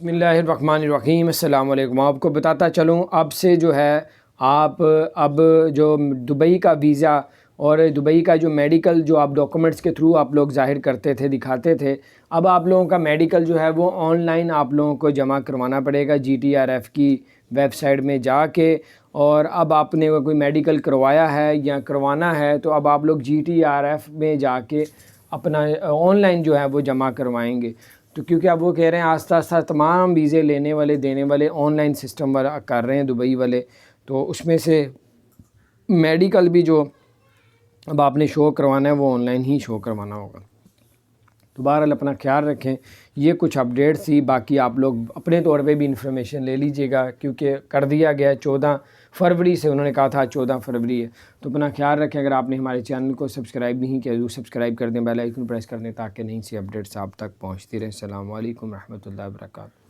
بسم اللہ الرحمن الرحیم۔ السلام علیکم۔ آپ کو بتاتا چلوں اب سے جو ہے آپ اب جو دبئی کا ویزا اور دبئی کا جو میڈیکل جو آپ ڈاکومنٹس کے تھرو آپ لوگ ظاہر کرتے تھے دکھاتے تھے، اب آپ لوگوں کا میڈیکل جو ہے وہ آن لائن آپ لوگوں کو جمع کروانا پڑے گا GTRF کی ویب سائٹ میں جا کے۔ اور اب آپ نے کوئی میڈیکل کروایا ہے یا کروانا ہے تو اب آپ لوگ GTRF میں جا کے اپنا آن لائن جو ہے وہ جمع کروائیں گے۔ تو کیونکہ اب وہ کہہ رہے ہیں آہستہ آہستہ تمام ویزے لینے والے دینے والے آن لائن سسٹم والا کر رہے ہیں دبئی والے، تو اس میں سے میڈیکل بھی جو اب آپ نے شو کروانا ہے وہ آن لائن ہی شو کروانا ہوگا۔ تو بہرحال اپنا خیال رکھیں۔ یہ کچھ اپڈیٹ تھی، باقی آپ لوگ اپنے طور پہ بھی انفارمیشن لے لیجئے گا کیونکہ کر دیا گیا 14 فروری سے، انہوں نے کہا تھا 14 فروری ہے۔ تو اپنا خیال رکھیں۔ اگر آپ نے ہمارے چینل کو سبسکرائب نہیں کیا ضرور سبسکرائب کر دیں، بیل آئیکن پریس کر دیں تاکہ نئی سی اپڈیٹس آپ تک پہنچتی رہیں۔ السلام علیکم ورحمۃ اللہ وبرکاتہ۔